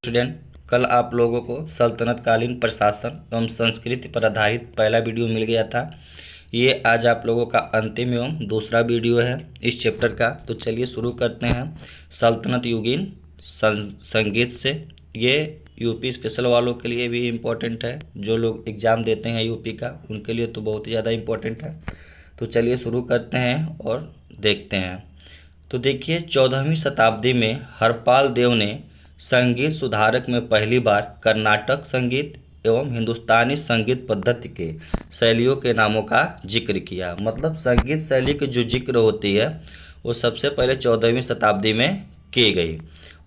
Student, कल आप लोगों को सल्तनत कालीन प्रशासन एवं संस्कृति पर आधारित पहला वीडियो मिल गया था। ये आज आप लोगों का अंतिम एवं दूसरा वीडियो है इस चैप्टर का। तो चलिए शुरू करते हैं सल्तनत युगीन संगीत से। ये यूपी स्पेशल वालों के लिए भी इम्पोर्टेंट है, जो लोग एग्ज़ाम देते हैं यूपी का उनके लिए तो बहुत ही ज़्यादा इम्पोर्टेंट है। तो चलिए शुरू करते हैं और देखते हैं। तो देखिए, 14वीं शताब्दी में हरपाल देव ने संगीत सुधारक में पहली बार कर्नाटक संगीत एवं हिंदुस्तानी संगीत पद्धति के शैलियों के नामों का जिक्र किया। मतलब संगीत शैली की जो जिक्र होती है वो सबसे पहले 14वीं शताब्दी में की गई,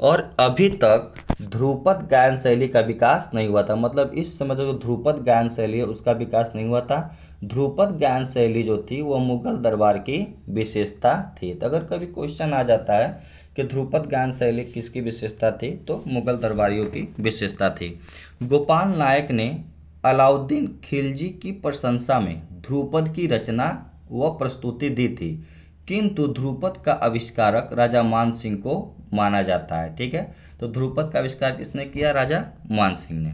और अभी तक ध्रुपद गायन शैली का विकास नहीं हुआ था। मतलब इस समय जो ध्रुपद गायन शैली है उसका विकास नहीं हुआ था। ध्रुपद गायन शैली जो थी वो मुगल दरबार की विशेषता थी। तो अगर कभी क्वेश्चन आ जाता है कि ध्रुपद गायन शैली किसकी विशेषता थी, तो मुगल दरबारियों की विशेषता थी। गोपाल नायक ने अलाउद्दीन खिलजी की प्रशंसा में ध्रुपद की रचना व प्रस्तुति दी थी, किंतु ध्रुपद का आविष्कारक राजा मान सिंह को माना जाता है। ठीक है, तो ध्रुपद का आविष्कार किसने किया? राजा मान सिंह ने।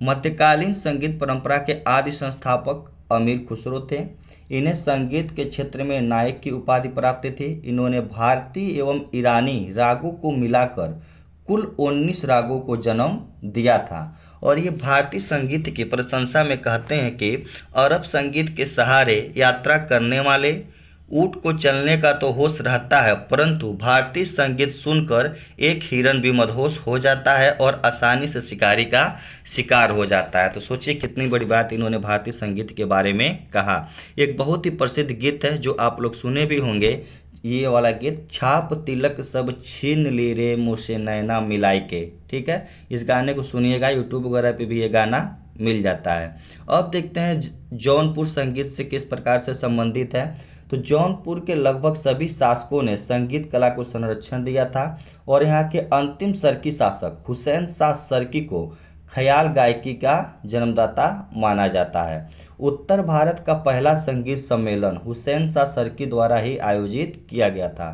मध्यकालीन संगीत परंपरा के आदि संस्थापक अमीर खुसरो थे। इन्हें संगीत के क्षेत्र में नायक की उपाधि प्राप्त थी। इन्होंने भारतीय एवं ईरानी रागों को मिलाकर कुल 19 रागों को जन्म दिया था। और ये भारतीय संगीत की प्रशंसा में कहते हैं कि अरब संगीत के सहारे यात्रा करने वाले ऊँट को चलने का तो होश रहता है, परंतु भारतीय संगीत सुनकर एक हिरन भी मदहोश हो जाता है और आसानी से शिकारी का शिकार हो जाता है। तो सोचिए कितनी बड़ी बात इन्होंने भारतीय संगीत के बारे में कहा। एक बहुत ही प्रसिद्ध गीत है जो आप लोग सुने भी होंगे, ये वाला गीत, छाप तिलक सब छीन ली रे मुझसे नैना मिलाई के। ठीक है, इस गाने को सुनिएगा, यूट्यूब वगैरह पे भी ये गाना मिल जाता है। अब देखते हैं जौनपुर संगीत से किस प्रकार से संबंधित है। तो जौनपुर के लगभग सभी शासकों ने संगीत कला को संरक्षण दिया था, और यहाँ के अंतिम सरकी शासक हुसैन शाह सरकी को ख्याल गायकी का जन्मदाता माना जाता है। उत्तर भारत का पहला संगीत सम्मेलन हुसैन शाह सरकी द्वारा ही आयोजित किया गया था।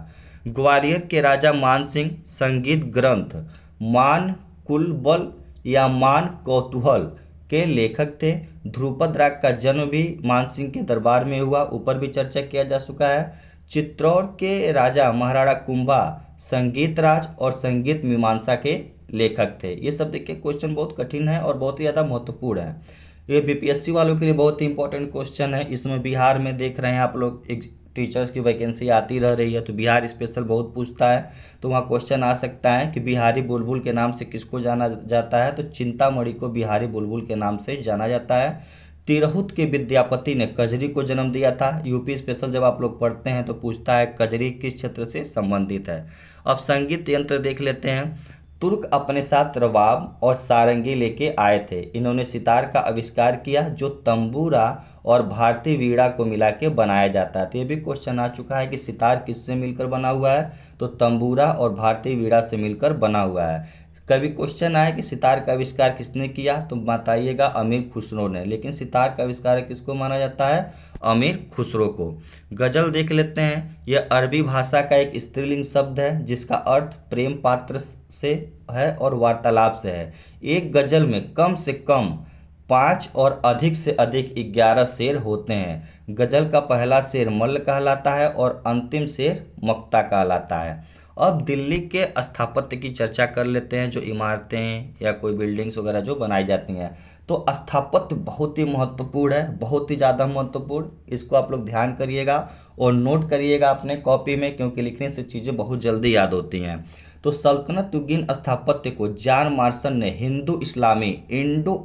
ग्वालियर के राजा मान सिंह संगीत ग्रंथ मान कुलबल या मान कौतूहल के लेखक थे। ध्रुपद राग का जन्म भी मानसिंह के दरबार में हुआ, ऊपर भी चर्चा किया जा चुका है। चित्तौड़ के राजा महाराणा कुंभा संगीत राज और संगीत मीमांसा के लेखक थे। ये सब देखिए क्वेश्चन बहुत कठिन है और बहुत ही ज़्यादा महत्वपूर्ण है। ये बीपीएससी वालों के लिए बहुत ही इंपॉर्टेंट क्वेश्चन है। इसमें बिहार में देख रहे हैं आप लोग, एक टीचर्स की वैकेंसी आती रह रही है, तो बिहार स्पेशल बहुत पूछता है। तो वहाँ क्वेश्चन आ सकता है कि बिहारी बुलबुल के नाम से किसको जाना जाता है, तो चिंतामणि को बिहारी बुलबुल के नाम से जाना जाता है। तिरहुत के विद्यापति ने कजरी को जन्म दिया था। यूपी स्पेशल जब आप लोग पढ़ते हैं तो पूछता है कजरी किस क्षेत्र से संबंधित है। अब संगीत यंत्र देख लेते हैं। तुर्क अपने साथ रबाब और सारंगी लेके आए थे। इन्होंने सितार का आविष्कार किया जो तंबूरा और भारतीय वीणा को मिला के बनाया जाता है। तो ये भी क्वेश्चन आ चुका है कि सितार किससे मिलकर बना हुआ है, तो तंबूरा और भारतीय वीणा से मिलकर बना हुआ है। कभी क्वेश्चन आया कि सितार का आविष्कार किसने किया, तो बताइएगा अमीर खुसरो ने। लेकिन सितार का आविष्कार किसको माना जाता है? अमीर खुसरो को। गजल देख लेते हैं। यह अरबी भाषा का एक स्त्रीलिंग शब्द है जिसका अर्थ प्रेम पात्र से है और वार्तालाप से है। एक गजल में कम से कम 5 और अधिक से अधिक 11 शेर होते हैं। गजल का पहला शेर मल्ल कहलाता है और अंतिम शेर मक्ता कहलाता है। अब दिल्ली के स्थापत्य की चर्चा कर लेते हैं, जो इमारतें या कोई बिल्डिंग्स वगैरह जो बनाई जाती हैं। तो स्थापत्य बहुत ही महत्वपूर्ण है, बहुत ही ज़्यादा महत्वपूर्ण। इसको आप लोग ध्यान करिएगा और नोट करिएगा अपने कॉपी में, क्योंकि लिखने से चीज़ें बहुत जल्दी याद होती हैं। तो सल्तनत युगीन स्थापत्य को जॉन मार्शन ने इंडो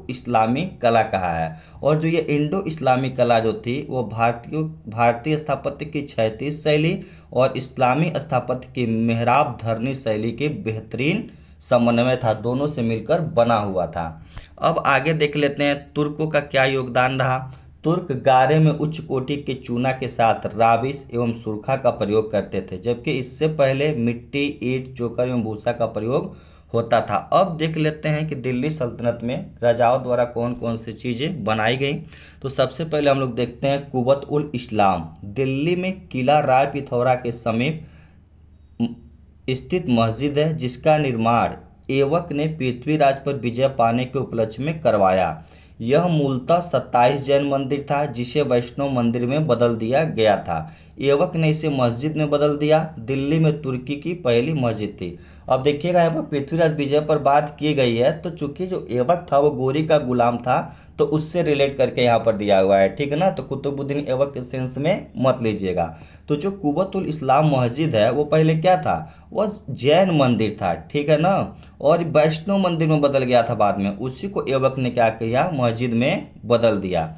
इस्लामी कला कहा है। और जो ये इंडो इस्लामी कला जो थी वो भारतीय स्थापत्य की क्षैतिज शैली और इस्लामी स्थापत्य की मेहराब धरनी शैली के बेहतरीन समन्वय था, दोनों से मिलकर बना हुआ था। अब आगे देख लेते हैं तुर्कों का क्या योगदान रहा। तुर्क गारे में उच्च कोटि के चूना के साथ राबिस एवं सुरखा का प्रयोग करते थे, जबकि इससे पहले मिट्टी, ईंट, चोकर एवं भूसा का प्रयोग होता था। अब देख लेते हैं कि दिल्ली सल्तनत में राजाओं द्वारा कौन कौन सी चीज़ें बनाई गई। तो सबसे पहले हम लोग देखते हैं कुवत उल इस्लाम। दिल्ली में किला राय पिथौरा के समीप स्थित मस्जिद है जिसका निर्माण ऐबक ने पृथ्वीराज पर विजय पाने के उपलक्ष्य में करवाया। यह मूलतः 27 जैन मंदिर था जिसे वैष्णव मंदिर में बदल दिया गया था। ऐबक ने इसे मस्जिद में बदल दिया। दिल्ली में तुर्की की पहली मस्जिद थी। अब देखिएगा यहाँ पर पृथ्वीराज विजय पर बात की गई है, तो चूंकि जो ऐबक था वो गोरी का गुलाम था, तो उससे रिलेट करके यहाँ पर दिया हुआ है, ठीक है ना। तो कुतुबुद्दीन ऐबक के सेंस में मत लीजिएगा। तो जो कुव्वतुल इस्लाम मस्जिद है वो पहले क्या था, वह जैन मंदिर था, ठीक है ना, और वैष्णव मंदिर में बदल गया था बाद में। उसी को ऐबक ने क्या किया, मस्जिद में बदल दिया।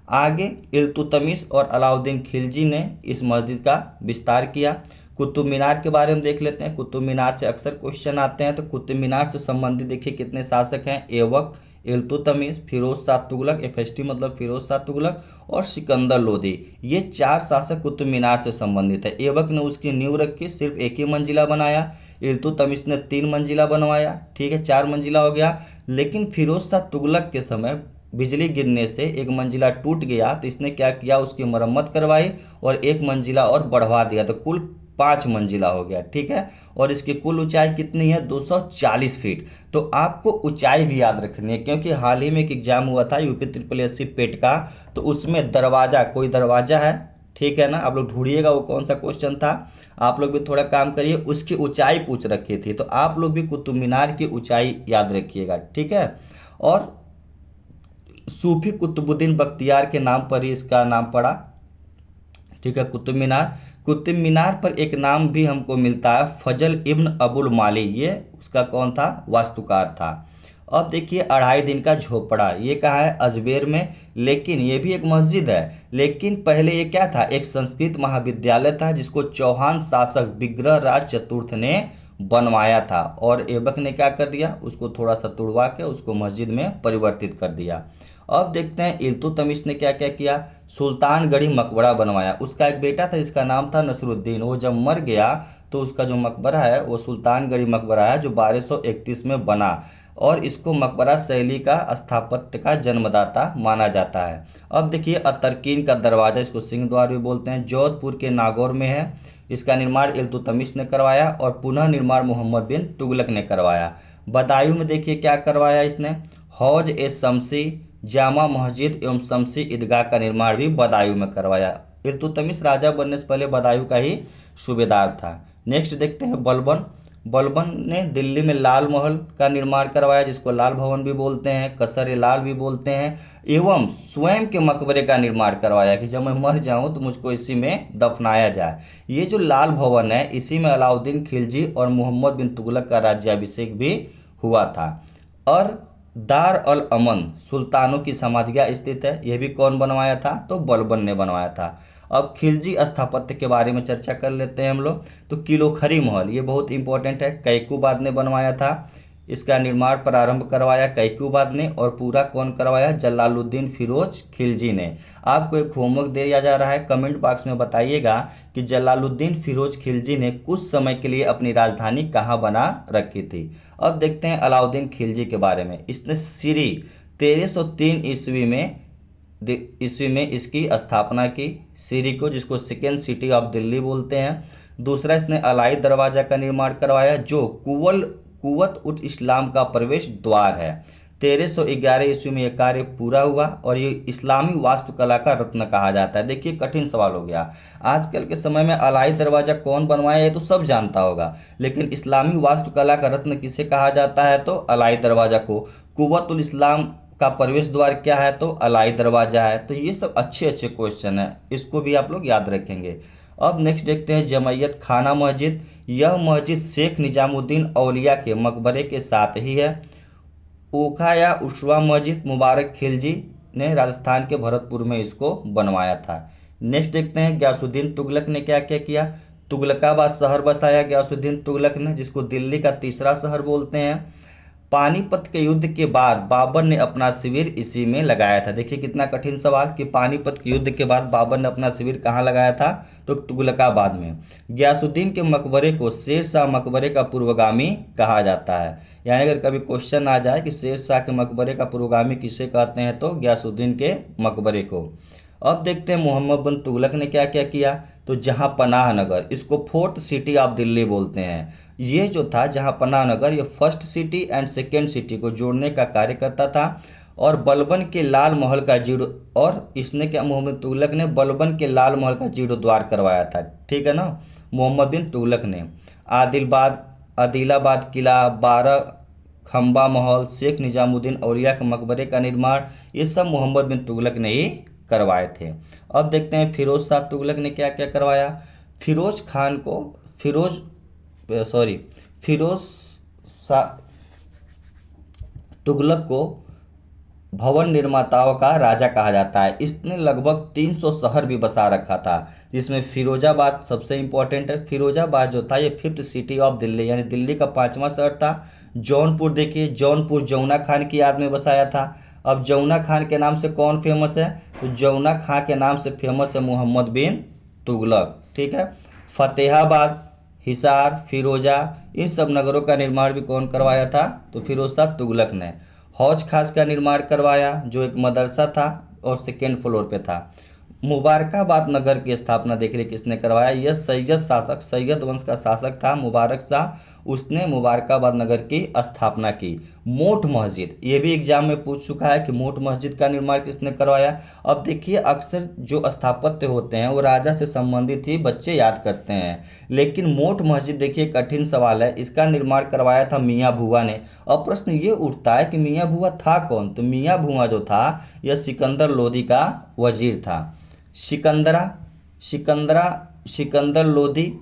आगे इल्तुतमिश और अलाउद्दीन खिलजी ने इस मस्जिद का विस्तार किया। कुतुब मीनार के बारे में देख लेते हैं। कुतुब मीनार से अक्सर क्वेश्चन आते हैं। तो कुतुब मीनार से संबंधित देखिए कितने शासक हैं, ऐबक, इल्तुतमिश, फिरोज शाह तुगलक, एफएसटी मतलब फिरोज शाह तुगलक, और सिकंदर लोदी। ये 4 शासक कुतुब मीनार से संबंधित है। ऐबक ने उसकी नींव रखी, सिर्फ एक ही मंजिला बनाया। इल्तुतमिश ने 3 मंजिला बनवाया, ठीक है, 4 मंजिला हो गया। लेकिन फिरोज शाह तुगलक के समय बिजली गिरने से एक मंजिला टूट गया, तो इसने क्या किया, उसकी मरम्मत करवाई और एक मंजिला और बढ़वा दिया, तो कुल 5 मंजिला हो गया, ठीक है। और इसकी कुल ऊंचाई कितनी है, 240 फीट। तो आपको ऊंचाई भी याद रखनी है, क्योंकि हाल ही में एक एग्जाम हुआ था यूपी SSSC पेट का, तो उसमें दरवाजा, कोई दरवाजा है, ठीक है ना, आप लोग ढूंढिएगा वो कौन सा क्वेश्चन था। आप लोग भी थोड़ा काम करिए, उसकी ऊंचाई पूछ रखी थी, तो आप लोग भी कुतुब मीनार की ऊंचाई याद रखिएगा, ठीक है। और सूफी कुतुबुद्दीन बख्तियार के नाम पर ही इसका नाम पड़ा, ठीक है, कुतुब मीनार। कुतुब मीनार पर एक नाम भी हमको मिलता है, फजल इब्न अबुल माली, ये उसका कौन था, वास्तुकार था। अब देखिए 2.5 दिन का झोपड़ा, ये कहाँ है, अजमेर में, लेकिन ये भी एक मस्जिद है। लेकिन पहले ये क्या था, एक संस्कृत महाविद्यालय था जिसको चौहान शासक विग्रहराज चतुर्थ ने बनवाया था, और ऐबक ने क्या कर दिया, उसको थोड़ा सा तुड़वा के उसको मस्जिद में परिवर्तित कर दिया। अब देखते हैं इल्तुतमिश ने क्या क्या किया। सुल्तानगढ़ी मकबरा बनवाया। उसका एक बेटा था जिसका नाम था नसरुद्दीन, वो जब मर गया तो उसका जो मकबरा है वो सुल्तानगढ़ी मकबरा है, जो 1231 में बना, और इसको मकबरा शैली का स्थापत्य का जन्मदाता माना जाता है। अब देखिए अतरकीन का दरवाज़ा, इसको सिंह द्वार भी बोलते हैं, जोधपुर के नागौर में है। इसका निर्माण इल्तुतमिश ने करवाया और पुनः निर्माण मोहम्मद बिन तुगलक ने करवाया। बदायूं में देखिए क्या करवाया इसने, हौज ए शमसी, जामा मस्जिद एवं शमसी ईदगाह का निर्माण भी बदायूं में करवाया। इल्तुतमिश राजा बनने से पहले बदायूं का ही सूबेदार था। नेक्स्ट देखते हैं बलबन। बलबन ने दिल्ली में लाल महल का निर्माण करवाया, जिसको लाल भवन भी बोलते हैं, कसर ए लाल भी बोलते हैं, एवं स्वयं के मकबरे का निर्माण करवाया कि जब मैं मर जाऊं तो मुझको इसी में दफनाया जाए। ये जो लाल भवन है इसी में अलाउद्दीन खिलजी और मोहम्मद बिन तुगलक का राज्याभिषेक भी हुआ था। और दार अल अमन सुल्तानों की समाधियाँ स्थित है, यह भी कौन बनवाया था, तो बलबन ने बनवाया था। अब खिलजी स्थापत्य के बारे में चर्चा कर लेते हैं हम लोग। तो किलोखरी महल, ये बहुत इंपॉर्टेंट है, कैकूबाद ने बनवाया था। इसका निर्माण प्रारंभ करवाया कैकूबाद ने, और पूरा कौन करवाया, जलालुद्दीन फिरोज खिलजी ने। आपको एक होमवर्क दिया जा रहा है, कमेंट बॉक्स में बताइएगा कि जलालुद्दीन फिरोज खिलजी ने कुछ समय के लिए अपनी राजधानी कहाँ बना रखी थी। अब देखते हैं अलाउद्दीन खिलजी के बारे में। इसने सीरी 1303 ईस्वी में इसकी स्थापना की, सीरी को, जिसको सेकेंड सिटी ऑफ दिल्ली बोलते हैं। दूसरा, इसने अलाई दरवाज़ा का निर्माण करवाया, जो कुव्वत उट इस्लाम का प्रवेश द्वार है। 1311 ईस्वी में यह कार्य पूरा हुआ, और ये इस्लामी वास्तुकला का रत्न कहा जाता है। देखिए कठिन सवाल हो गया, आजकल के समय में अलाई दरवाज़ा कौन बनवाया ये तो सब जानता होगा, लेकिन इस्लामी वास्तुकला का रत्न किसे कहा जाता है, तो अलाई दरवाज़ा को। कुव्वत उल इस्लाम का प्रवेश द्वार क्या है, तो अलाई दरवाज़ा है। तो ये सब अच्छे अच्छे क्वेश्चन हैं, इसको भी आप लोग याद रखेंगे। अब नेक्स्ट देखते हैं जमैयत खाना मस्जिद। यह मस्जिद शेख निजामुद्दीन औलिया के मकबरे के साथ ही है। ओखा या उशवा मस्जिद मुबारक खिलजी ने राजस्थान के भरतपुर में इसको बनवाया था। नेक्स्ट देखते हैं गयासुद्दीन तुगलक ने क्या क्या किया। तुगलकाबाद शहर बसाया गयासुद्दीन तुगलक ने, जिसको दिल्ली का तीसरा शहर बोलते हैं। पानीपत के युद्ध के बाद बाबर ने अपना शिविर इसी में लगाया था। देखिए कितना कठिन सवाल कि पानीपत के युद्ध के बाद बाबर ने अपना शिविर कहाँ लगाया था, तो तुगलकाबाद में। गयासुद्दीन के मकबरे को शेर शाह मकबरे का पूर्वगामी कहा जाता है। यानी अगर कभी क्वेश्चन आ जाए कि शेर शाह के मकबरे का पूर्वगामी किसे कहते हैं, तो गयासुद्दीन के मकबरे को। अब देखते हैं मोहम्मद बिन तुगलक ने क्या क्या किया। तो जहाँ पनाह नगर, इसको फोर्ट सिटी ऑफ दिल्ली बोलते हैं। ये जो था जहांपनाह नगर, ये first city and second city को जोड़ने का कार्य करता था। और बलबन के लाल महल का जीरो, और इसने क्या, मोहम्मद तुगलक ने बलबन के लाल महल का जीर्णोद्वार करवाया था, ठीक है ना, मोहम्मद बिन तुगलक ने। आदिलाबाद किला, 12 खंबा महल, शेख निजामुद्दीन औलिया के मकबरे का निर्माण, ये सब मोहम्मद बिन तुगलक ने ही करवाए थे। अब देखते हैं फिरोज शाह तुगलक ने क्या क्या करवाया। फिरोज खान को फिरोज शाह तुगलक को भवन निर्माताओं का राजा कहा जाता है। इसने लगभग 300 शहर भी बसा रखा था, जिसमें फिरोजाबाद सबसे इंपॉर्टेंट है। फिरोजाबाद जो था ये 5th सिटी ऑफ दिल्ली, यानी दिल्ली का 5वां शहर था। जौनपुर देखिए, जौनपुर जौना खान की याद में बसाया था। अब जौना खान के नाम से कौन फेमस है, तो जौना खान के नाम से फेमस है मोहम्मद बिन तुगलक, ठीक है। फतेहाबाद, हिसार, फिरोजा, इन सब नगरों का निर्माण भी कौन करवाया था, तो फिरोज शाह तुगलक ने। हौज खास का निर्माण करवाया, जो एक मदरसा था और 2nd फ्लोर पे था। मुबारकाबाद नगर की स्थापना देखिए किसने करवाया, यह सैयद वंश का शासक था मुबारक शाह, उसने मुबारकाबाद नगर की स्थापना की। मोट मस्जिद, ये भी एग्जाम में पूछ चुका है कि मोट मस्जिद का निर्माण किसने करवाया। अब देखिए अक्सर जो स्थापत्य होते हैं वो राजा से संबंधित ही बच्चे याद करते हैं, लेकिन मोट मस्जिद देखिए कठिन सवाल है, इसका निर्माण करवाया था मियाँ भुआ ने। अब प्रश्न ये उठता है कि मियाँ भुआ था कौन, तो मियाँ भुआ जो था यह सिकंदर लोदी का वजीर था। सिकंदर लोदी,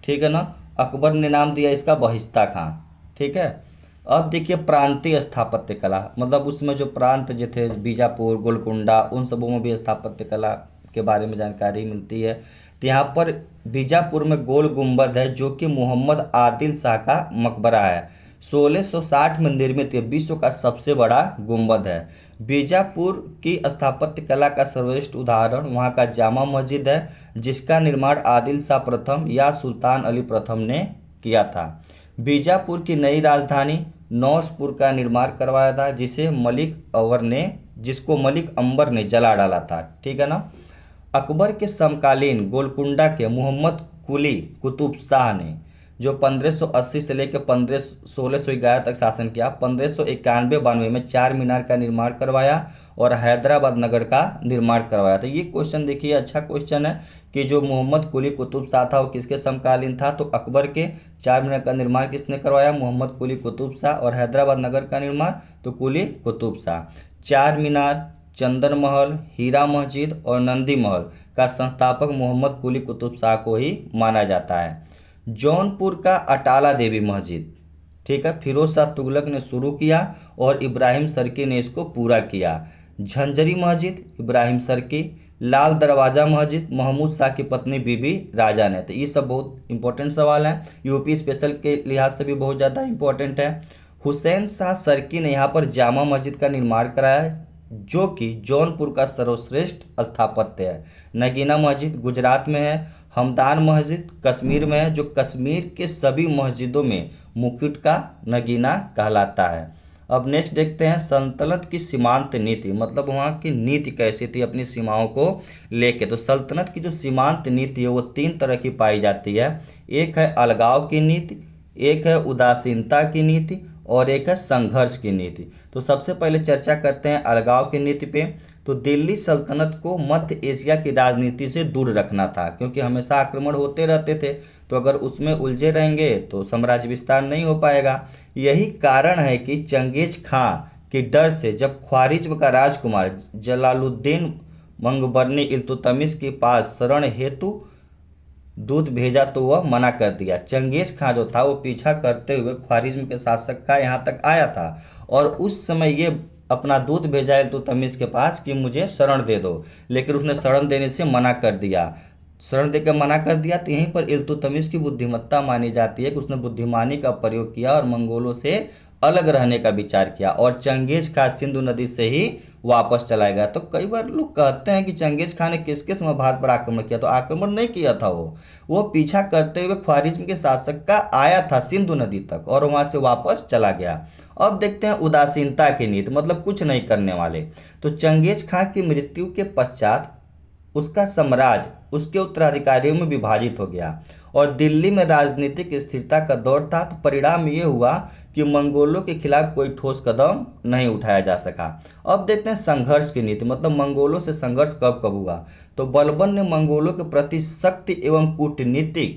ठीक है ना। अकबर ने नाम दिया इसका बहिस्ता खां, ठीक है। अब देखिए प्रांतीय स्थापत्य कला, मतलब उसमें जो प्रांत जो थे बीजापुर, गोलकुंडा, उन सबों में भी स्थापत्य कला के बारे में जानकारी मिलती है। तो यहाँ पर बीजापुर में गोल गुंबद है, जो कि मोहम्मद आदिल शाह का मकबरा है। 1660 में निर्मित यह विश्व का सबसे बड़ा गुंबद है। बीजापुर की स्थापत्य कला का सर्वश्रेष्ठ उदाहरण वहाँ का जामा मस्जिद है, जिसका निर्माण आदिल शाह प्रथम या सुल्तान अली प्रथम ने किया था। बीजापुर की नई राजधानी नौशपुर का निर्माण करवाया था, जिसको मलिक अंबर ने जला डाला था, ठीक है ना। अकबर के समकालीन गोलकुंडा के मोहम्मद कुली कुतुब शाह ने, जो 1580 से लेकर 1611 तक शासन किया, 1591-92 में 4 मीनार का निर्माण करवाया और हैदराबाद नगर का निर्माण करवाया। तो ये क्वेश्चन देखिए अच्छा क्वेश्चन है कि जो मोहम्मद कुली कुतुब शाह था वो किसके समकालीन था, तो अकबर के 4 मीनार का निर्माण किसने करवाया, मोहम्मद कुली कुतुब शाह, और हैदराबाद नगर का निर्माण तो कुली कुतुब शाह। 4 मीनार, चंदन महल, हीरा मस्जिद और नंदी महल का संस्थापक मोहम्मद कुली कुतुब शाह को ही माना जाता है। जौनपुर का अटाला देवी मस्जिद, ठीक है, फिरोज शाह तुगलक ने शुरू किया और इब्राहिम सर्की ने इसको पूरा किया। झंझरी मस्जिद इब्राहिम सर्की। लाल दरवाजा मस्जिद महमूद शाह की पत्नी बीबी राजा ने। तो ये सब बहुत इंपॉर्टेंट सवाल हैं, यूपी स्पेशल के लिहाज से भी बहुत ज़्यादा इंपॉर्टेंट है। हुसैन शाह सर्की ने यहाँ पर जामा मस्जिद का निर्माण कराया, जो कि जौनपुर का सर्वश्रेष्ठ स्थापत्य है। नगीना मस्जिद गुजरात में है। हमदान मस्जिद कश्मीर में है, जो कश्मीर के सभी मस्जिदों में मुकुट का नगीना कहलाता है। अब नेक्स्ट देखते हैं सल्तनत की सीमांत नीति, मतलब वहाँ की नीति कैसी थी अपनी सीमाओं को लेके। तो सल्तनत की जो सीमांत नीति है वो 3 तरह की पाई जाती है। एक है अलगाव की नीति, एक है उदासीनता की नीति और एक है संघर्ष की नीति। तो सबसे पहले चर्चा करते हैं अलगाव की नीति पे। तो दिल्ली सल्तनत को मध्य एशिया की राजनीति से दूर रखना था, क्योंकि हमेशा आक्रमण होते रहते थे, तो अगर उसमें उलझे रहेंगे तो साम्राज्य विस्तार नहीं हो पाएगा। यही कारण है कि चंगेज खां के डर से जब ख्वारिज्म का राजकुमार जलालुद्दीन मंगबरनी इल्तुतमिश के पास शरण हेतु दूत भेजा तो वह मना कर दिया। चंगेज खां जो था वो पीछा करते हुए ख्वारिज्म के शासक का यहाँ तक आया था और उस समय ये अपना दूत भेजा इल्तुतमिश के पास कि मुझे शरण दे दो, लेकिन उसने शरण देने से मना कर दिया। शरण देकर मना कर दिया तो यहीं पर इल्तुतमिश की बुद्धिमत्ता मानी जाती है कि उसने बुद्धिमानी का प्रयोग किया और मंगोलों से अलग रहने का विचार किया और चंगेज खां सिंधु नदी से ही वापस चला गया। तो कई बार लोग कहते हैं कि चंगेज खां ने किसके समय भारत पर आक्रमण किया, तो आक्रमण नहीं किया था, वो पीछा करते हुए ख्वारिज्म के शासक का आया था सिंधु नदी तक और वहां से वापस चला गया। अब देखते हैं उदासीनता की नीति, मतलब कुछ नहीं करने वाले। तो चंगेज खां की मृत्यु के पश्चात उसका साम्राज्य उसके उत्तराधिकारियों में विभाजित हो गया और दिल्ली में राजनीतिक स्थिरता का दौर था। तो परिणाम ये हुआ कि मंगोलों के खिलाफ कोई ठोस कदम नहीं उठाया जा सका। अब देखते हैं संघर्ष की नीति, मतलब मंगोलों से संघर्ष कब कब हुआ। तो बलबन ने मंगोलों के प्रति शक्ति एवं कूटनीति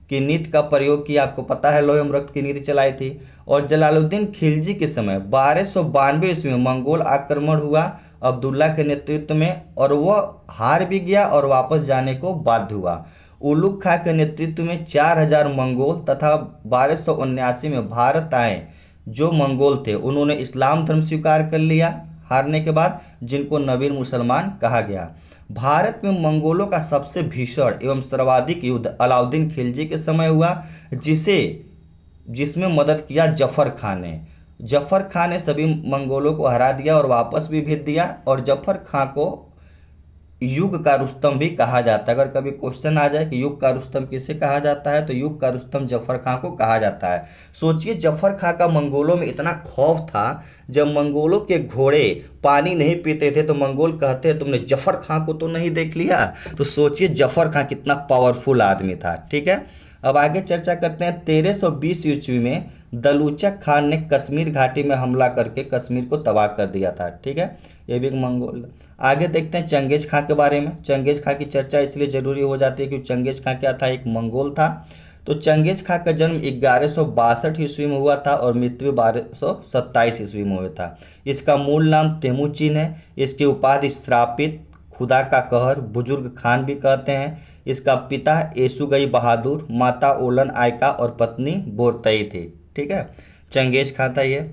की नीति का प्रयोग किया। आपको पता है लोहे रक्त की नीति चलाई थी। और जलालुद्दीन खिलजी के समय 1292 ईस्वी में मंगोल आक्रमण हुआ अब्दुल्ला के नेतृत्व में, और वह हार भी गया और वापस जाने को बाध्य हुआ। उलुग खां के नेतृत्व में 4000 मंगोल तथा 1279 में भारत आए जो मंगोल थे उन्होंने इस्लाम धर्म स्वीकार कर लिया हारने के बाद, जिनको नवीन मुसलमान कहा गया। भारत में मंगोलों का सबसे भीषण एवं सर्वाधिक युद्ध अलाउद्दीन खिलजी के समय हुआ, जिसमें मदद किया जफर खान ने। जफर खान ने सभी मंगोलों को हरा दिया और वापस भी भेज दिया। और जफर खान को युग का रुस्तम भी कहा जाता है। अगर कभी क्वेश्चन आ जाए कि युग का रुस्तम किसे कहा जाता है, तो युग का रुस्तम जफर खान को कहा जाता है। सोचिए जफर खान का मंगोलों में इतना खौफ था, जब मंगोलों के घोड़े पानी नहीं पीते थे तो मंगोल कहते तुमने जफर खान को तो नहीं देख लिया। तो सोचिए जफर खान कितना पावरफुल आदमी था। ठीक है, अब आगे चर्चा करते हैं। 1320 ईस्वी में दलूचक खान ने कश्मीर घाटी में हमला करके कश्मीर को तबाह कर दिया था। ठीक है, ये भी एक मंगोल। आगे देखते हैं चंगेज खां के बारे में। चंगेज खां की चर्चा इसलिए जरूरी हो जाती है क्योंकि चंगेज खां क्या था, एक मंगोल था। तो चंगेज खां का जन्म 1162 ईस्वी में हुआ था और मृत्यु 1227 ईस्वी में हुआ था। इसका मूल नाम तेमुचिन है। इसकी उपाधि श्रापित, खुदा का कहर, बुजुर्ग खान भी कहते हैं। इसका पिता येसुगई बहादुर, माता ओलन आयका और पत्नी बोरतई थी। ठीक है, चंगेज खां था ये।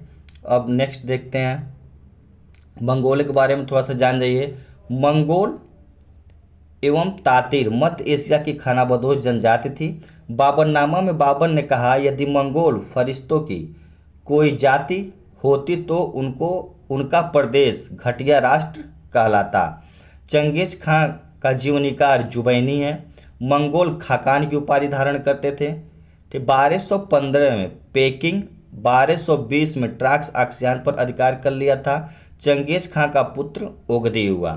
अब नेक्स्ट देखते हैं मंगोल के बारे में थोड़ा सा जान जाइए। मंगोल एवं तातिर मध्य एशिया की खानाबदोश जनजाति थी। बाबरनामा में बाबर ने कहा यदि मंगोल फरिश्तों की कोई जाति होती तो उनका प्रदेश घटिया राष्ट्र कहलाता। चंगेज खां का जीवनीकार जुबैनी है। मंगोल खाकान की उपाधि धारण करते थे। 1215 में पेकिंग, 1220 में ट्राक्स आक्सियान पर अधिकार कर लिया था। चंगेज खां का पुत्र ओगदी हुआ।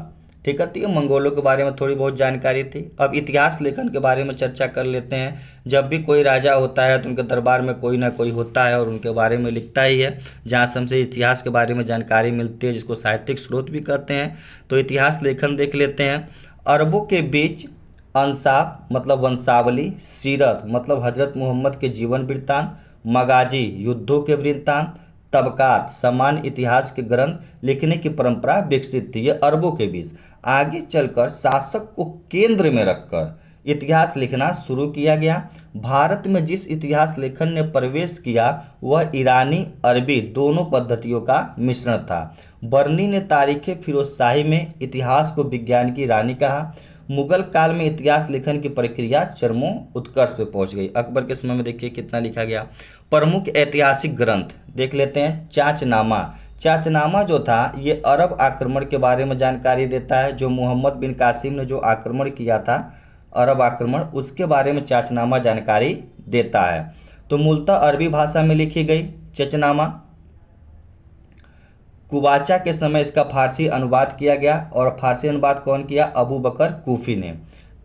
ठीक है, तो ये मंगोलों के बारे में थोड़ी बहुत जानकारी थी। अब इतिहास लेखन के बारे में चर्चा कर लेते हैं। जब भी कोई राजा होता है तो उनके दरबार में कोई ना कोई होता है और उनके बारे में लिखता ही है, जहाँ से हमसे इतिहास के बारे में जानकारी मिलती है, जिसको साहित्यिक स्रोत भी कहते हैं। तो इतिहास लेखन देख लेते हैं। अरबों के बीच अंसाब मतलब वंशावली, सीरत मतलब हजरत मोहम्मद के जीवन वृत्तांत, मगाजी युद्धों के वृत्तांत, तबकात सामान्य इतिहास के ग्रंथ लिखने की परंपरा विकसित थी। ये अरबों के बीच। आगे चलकर शासक को केंद्र में रखकर इतिहास लिखना शुरू किया गया। भारत में जिस इतिहास लेखन ने प्रवेश किया वह ईरानी अरबी दोनों पद्धतियों का मिश्रण था। बर्नी ने तारीख फिरोजशाही में इतिहास को विज्ञान की रानी कहा। मुगल काल में इतिहास लेखन की प्रक्रिया चरमों उत्कर्ष पे पहुंच गई। अकबर के समय में देखिए कितना लिखा गया। प्रमुख ऐतिहासिक ग्रंथ देख लेते हैं। चाचनामा। चाचनामा जो था ये अरब आक्रमण के बारे में जानकारी देता है। जो मोहम्मद बिन कासिम ने जो आक्रमण किया था, अरब आक्रमण, उसके बारे में चाचनामा जानकारी देता है। तो मूलतः अरबी भाषा में लिखी गई चचनामा। कुबाचा के समय इसका फारसी अनुवाद किया गया और फारसी अनुवाद कौन किया? अबू बकर कूफी ने।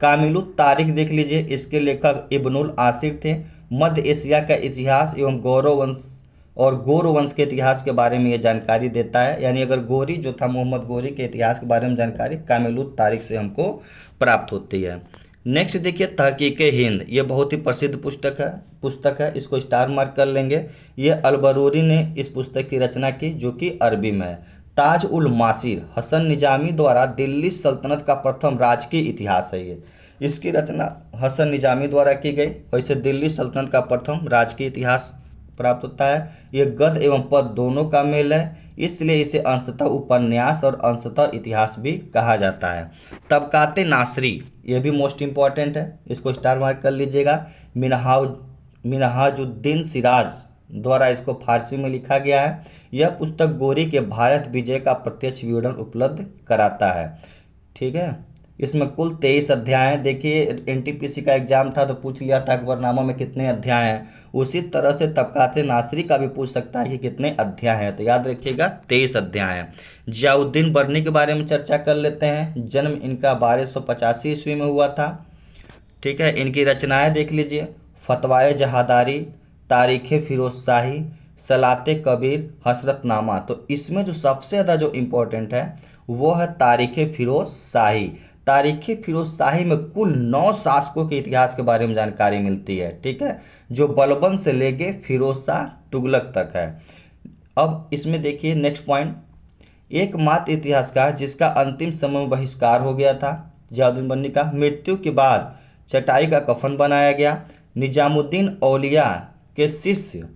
कामिलुत तारिख देख लीजिए, इसके लेखक इब्नुल आसिर थे। मध्य एशिया का इतिहास एवं गौर वंश के इतिहास के बारे में ये जानकारी देता है। यानी अगर गोरी जो था मोहम्मद गोरी के इतिहास के बारे में जानकारी कामिलुत तारिख से हमको प्राप्त होती है। नेक्स्ट देखिए तहकीक हिंद। ये बहुत ही प्रसिद्ध पुस्तक है, इसको स्टार मार्क कर लेंगे। ये अलबरूरी ने इस पुस्तक की रचना की जो कि अरबी में है। ताज उल मासिर हसन निजामी द्वारा दिल्ली सल्तनत का प्रथम राजकीय इतिहास है। ये इसकी रचना हसन निजामी द्वारा की गई। वैसे दिल्ली सल्तनत का प्रथम राजकीय इतिहास प्राप्त होता है। ये गद्य एवं पद दोनों का मेल है, इसलिए इसे अंशतः उपन्यास और अंशतः इतिहास भी कहा जाता है। तबकाते नासरी, ये भी मोस्ट इंपॉर्टेंट है, इसको स्टार मार्क कर लीजिएगा। मिनहाजुद्दीन सिराज द्वारा इसको फारसी में लिखा गया है। यह पुस्तक गोरी के भारत विजय का प्रत्यक्ष विवरण उपलब्ध कराता है। ठीक है, इसमें कुल 23 अध्याय हैं। देखिए एनटीपीसी का एग्जाम था तो पूछ लिया था अकबरनामा में कितने अध्याय हैं, उसी तरह से तबकात नासिरी का भी पूछ सकता है कि कितने अध्याय हैं। तो याद रखिएगा 23 अध्याय हैं। जियाउद्दीन बर्नी के बारे में चर्चा कर लेते हैं। जन्म इनका 1285 ईस्वी में हुआ था। ठीक है, इनकी रचनाएं देख लीजिए। फतवाए जहादारी, तारीख फिरोज शाही, सलाते कबीर, हसरतनामा। तो इसमें जो सबसे ज़्यादा जो इम्पोर्टेंट है वो है तारीख फिरोज शाही। तारीख फिरोज शाही में कुल 9 शासकों के इतिहास के बारे में जानकारी मिलती है। ठीक है, जो बलबन से लेके फिरोज शाह तुगलक तक है। अब इसमें देखिए नेक्स्ट पॉइंट, एकमात्र इतिहासकार जिसका अंतिम समय में बहिष्कार हो गया था। जियाउद्दीन बन्नी का मृत्यु के बाद चटाई का कफन बनाया गया। निजामुद्दीन औलिया के शिष्य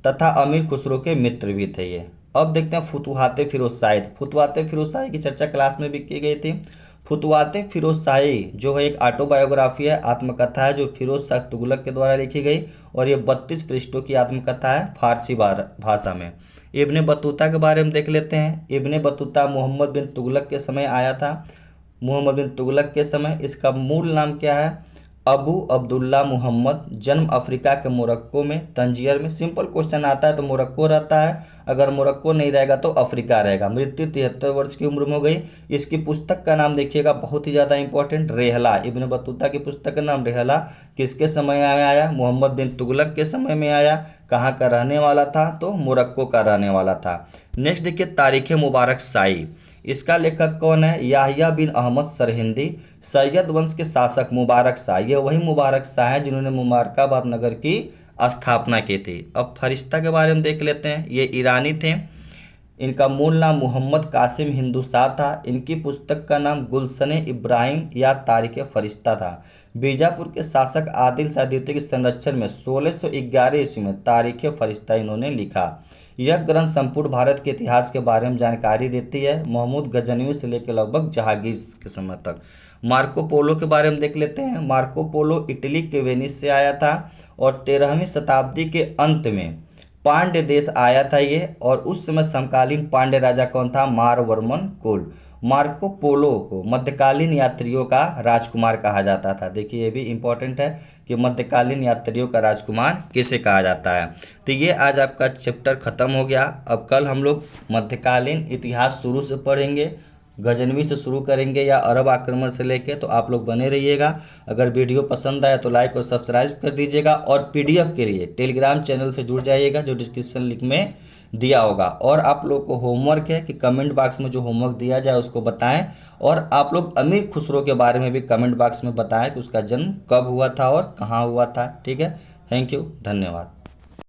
तथा अमीर खुसरो के मित्र भी थे ये। अब देखते हैं फुतुहाते फिरोज शाही। फुतुहाते फिरोज शाही की चर्चा क्लास में भी की गई थी। फुतुहाते फिरोज शाही जो है एक ऑटोबायोग्राफी है, आत्मकथा है, जो फिरोज शाह तुगलक के द्वारा लिखी गई और ये 32 पृष्ठों की आत्मकथा है फारसी भाषा में। इब्ने बतूता के बारे में देख लेते हैं। इब्ने बतूता मोहम्मद बिन तुगलक के समय आया था। मोहम्मद बिन तुगलक के समय। इसका मूल नाम क्या है? अबू अब्दुल्ला मोहम्मद। जन्म अफ्रीका के मोरक्को में, तंजियर में। सिंपल क्वेश्चन आता है तो मोरक्को रहता है, अगर मोरक्को नहीं रहेगा तो अफ्रीका रहेगा। मृत्यु 73 वर्ष की उम्र में हो गई। इसकी पुस्तक का नाम देखिएगा, बहुत ही ज़्यादा इंपॉर्टेंट, रेहला। इब्न बतूता की पुस्तक का नाम रेहला। किसके समय में आया? मोहम्मद बिन तुगलक के समय में आया। कहाँ का रहने वाला था? तो मोरक्को का रहने वाला था। नेक्स्ट देखिए तारीख मुबारक शाही। इसका लेखक कौन है? याहिया बिन अहमद सरहिंदी। सैयद वंश के शासक मुबारक शाह, ये वही मुबारक शाह हैं जिन्होंने मुबारकाबाद नगर की स्थापना की थी। अब फरिश्ता के बारे में देख लेते हैं। ये ईरानी थे। इनका मूल नाम मोहम्मद कासिम हिंदू शाह था। इनकी पुस्तक का नाम गुलशन इब्राहिम या तारीख फरिश्ता था। बीजापुर के शासक आदिल शाह द्वितीय के संरक्षण में 1611 ईस्वी में तारीख फरिश्ता इन्होंने लिखा। यह ग्रंथ संपूर्ण भारत के इतिहास के बारे में जानकारी देती है, महमूद गजनवी से लेकर लगभग जहांगीर के समय तक। मार्को पोलो के बारे में देख लेते हैं। मार्को पोलो इटली के वेनिस से आया था और 13वीं शताब्दी के अंत में पांड्य देश आया था ये, और उस समय समकालीन पांड्य राजा कौन था? मारवर्मन कोल। मार्को पोलो को मध्यकालीन यात्रियों का राजकुमार कहा जाता था। देखिए ये भी इंपॉर्टेंट है कि मध्यकालीन यात्रियों का राजकुमार किसे कहा जाता है। तो ये आज आपका चैप्टर खत्म हो गया। अब कल हम लोग मध्यकालीन इतिहास शुरू से पढ़ेंगे, गजनवी से शुरू करेंगे या अरब आक्रमण से लेके। तो आप लोग बने रहिएगा। अगर वीडियो पसंद आए तो लाइक और सब्सक्राइब कर दीजिएगा, और पीडीएफ के लिए टेलीग्राम चैनल से जुड़ जाइएगा जो डिस्क्रिप्शन लिंक में दिया होगा। और आप लोग को होमवर्क है कि कमेंट बॉक्स में जो होमवर्क दिया जाए उसको बताएं, और आप लोग अमीर खुसरो के बारे में भी कमेंट बॉक्स में बताएं कि उसका जन्म कब हुआ था और कहाँ हुआ था। ठीक है, थैंक यू, धन्यवाद।